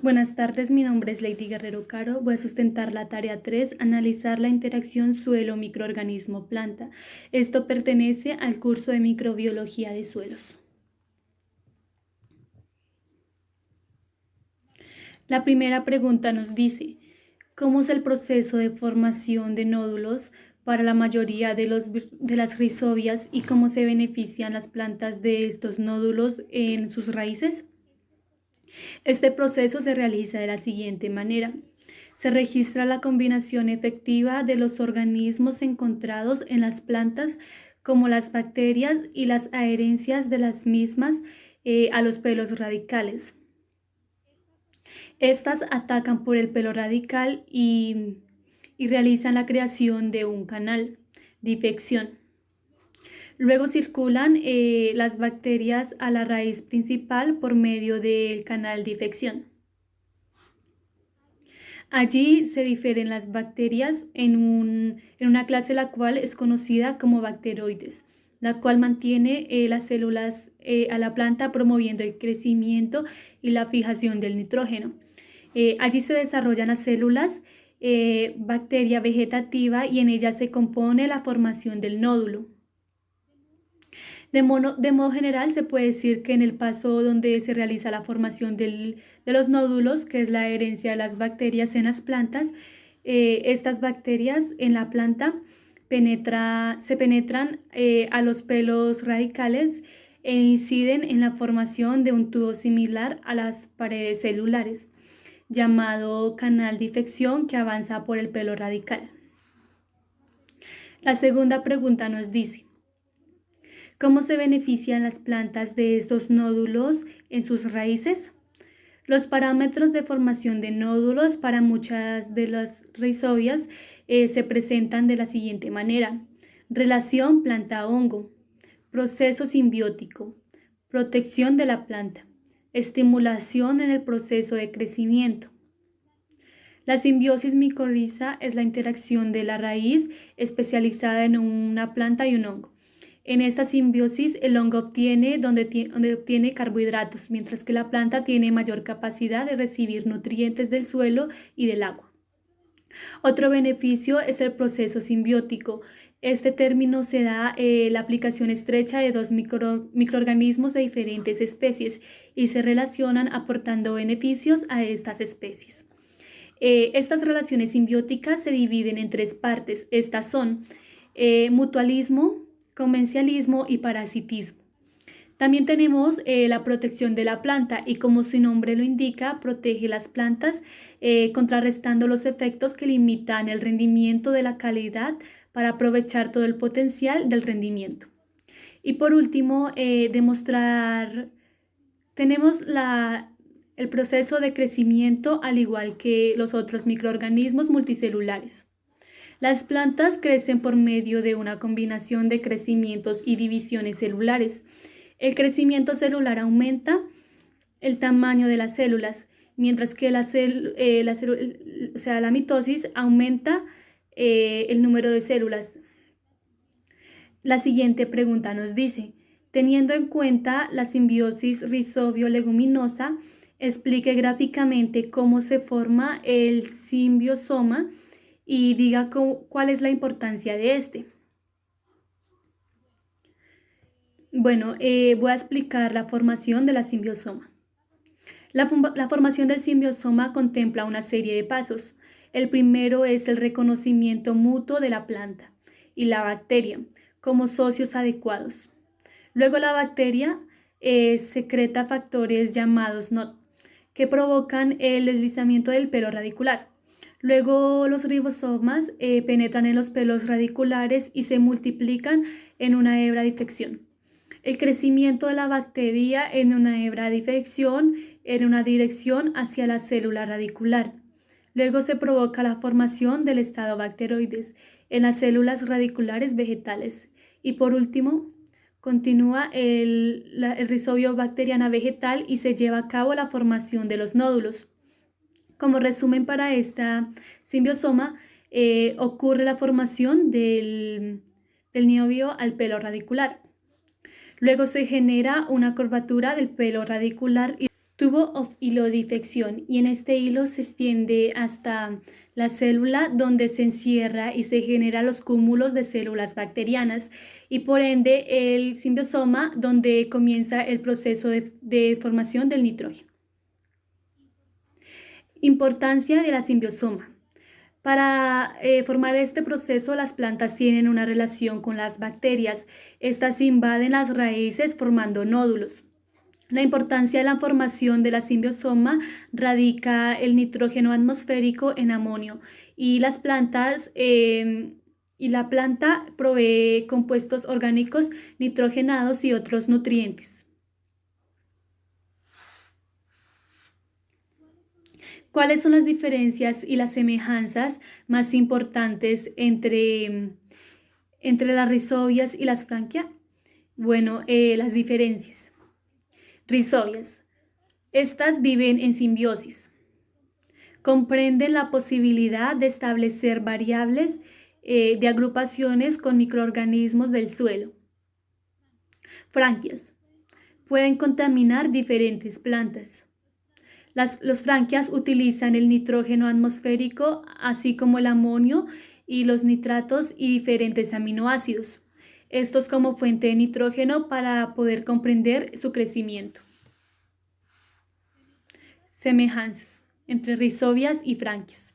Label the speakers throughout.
Speaker 1: Buenas tardes, mi nombre es Lady Guerrero Caro. Voy a sustentar la tarea 3, analizar la interacción suelo-microorganismo-planta. Esto pertenece al curso de microbiología de suelos. La primera pregunta nos dice, ¿cómo es el proceso de formación de nódulos para la mayoría de las rhizobias y cómo se benefician las plantas de estos nódulos en sus raíces? Este proceso se realiza de la siguiente manera. Se registra la combinación efectiva de los organismos encontrados en las plantas, como las bacterias y las adherencias de las mismas a los pelos radicales. Estas atacan por el pelo radical y realizan la creación de un canal, difección. Luego circulan las bacterias a la raíz principal por medio del canal difección. Allí se difieren las bacterias en una clase la cual es conocida como bacteroides, la cual mantiene las células a la planta promoviendo el crecimiento y la fijación del nitrógeno. Allí se desarrollan las células bacteria vegetativa y en ella se compone la formación del nódulo. De modo general, se puede decir que en el paso donde se realiza la formación de los nódulos, que es la herencia de las bacterias en las plantas, estas bacterias en la planta se penetran a los pelos radicales e inciden en la formación de un tubo similar a las paredes celulares, llamado canal difección, que avanza por el pelo radical. La segunda pregunta nos dice, ¿cómo se benefician las plantas de estos nódulos en sus raíces? Los parámetros de formación de nódulos para muchas de las rhizobias se presentan de la siguiente manera. Relación planta-hongo, proceso simbiótico, protección de la planta, estimulación en el proceso de crecimiento. La simbiosis micorriza es la interacción de la raíz especializada en una planta y un hongo. En esta simbiosis, el hongo obtiene carbohidratos, mientras que la planta tiene mayor capacidad de recibir nutrientes del suelo y del agua. Otro beneficio es el proceso simbiótico. Este término se da la aplicación estrecha de dos microorganismos de diferentes especies y se relacionan aportando beneficios a estas especies. Estas relaciones simbióticas se dividen en tres partes. Estas son mutualismo, comencialismo y parasitismo. También tenemos la protección de la planta y, como su nombre lo indica, protege las plantas contrarrestando los efectos que limitan el rendimiento de la calidad para aprovechar todo el potencial del rendimiento. Y por último, tenemos el proceso de crecimiento al igual que los otros microorganismos multicelulares. Las plantas crecen por medio de una combinación de crecimientos y divisiones celulares. El crecimiento celular aumenta el tamaño de las células, mientras que la mitosis aumenta el número de células. La siguiente pregunta nos dice, teniendo en cuenta la simbiosis rizobio-leguminosa, explique gráficamente cómo se forma el simbiosoma y diga cuál es la importancia de este. Bueno, voy a explicar la formación de la simbiosoma. La formación del simbiosoma contempla una serie de pasos. El primero es el reconocimiento mutuo de la planta y la bacteria como socios adecuados. Luego la bacteria secreta factores llamados NOD que provocan el deslizamiento del pelo radicular. Luego los ribosomas penetran en los pelos radiculares y se multiplican en una hebra de difección. El crecimiento de la bacteria en una hebra de difección en una dirección hacia la célula radicular. Luego se provoca la formación del estado bacteroides en las células radiculares vegetales. Y por último, continúa el rizobio bacteriana vegetal y se lleva a cabo la formación de los nódulos. Como resumen para esta simbiosoma, ocurre la formación del niobio al pelo radicular. Luego se genera una curvatura del pelo radicular tubo o hilo de infección, y en este hilo se extiende hasta la célula donde se encierra y se generan los cúmulos de células bacterianas y por ende el simbiosoma donde comienza el proceso de formación del nitrógeno. Importancia de la simbiosoma. Para formar este proceso, las plantas tienen una relación con las bacterias. Estas invaden las raíces formando nódulos. La importancia de la formación de la simbiosoma radica el nitrógeno atmosférico en amonio y la planta provee compuestos orgánicos nitrogenados y otros nutrientes. ¿Cuáles son las diferencias y las semejanzas más importantes entre las rizobias y las franquias? Bueno, las diferencias. Rizobias. Estas viven en simbiosis. Comprenden la posibilidad de establecer variables de agrupaciones con microorganismos del suelo. Franquias. Pueden contaminar diferentes plantas. Los franquias utilizan el nitrógeno atmosférico, así como el amonio y los nitratos y diferentes aminoácidos. Estos como fuente de nitrógeno para poder comprender su crecimiento. Semejanzas entre rizobias y franquias.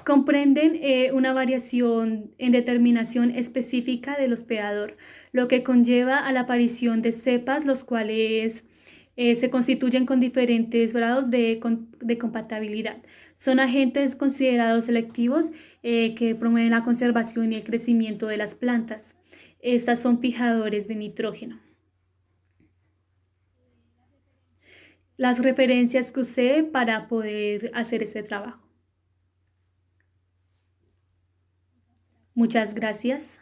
Speaker 1: Comprenden una variación en determinación específica del hospedador, lo que conlleva a la aparición de cepas, los cuales se constituyen con diferentes grados de compatibilidad. Son agentes considerados selectivos que promueven la conservación y el crecimiento de las plantas. Estas son fijadores de nitrógeno. Las referencias que usé para poder hacer este trabajo. Muchas gracias.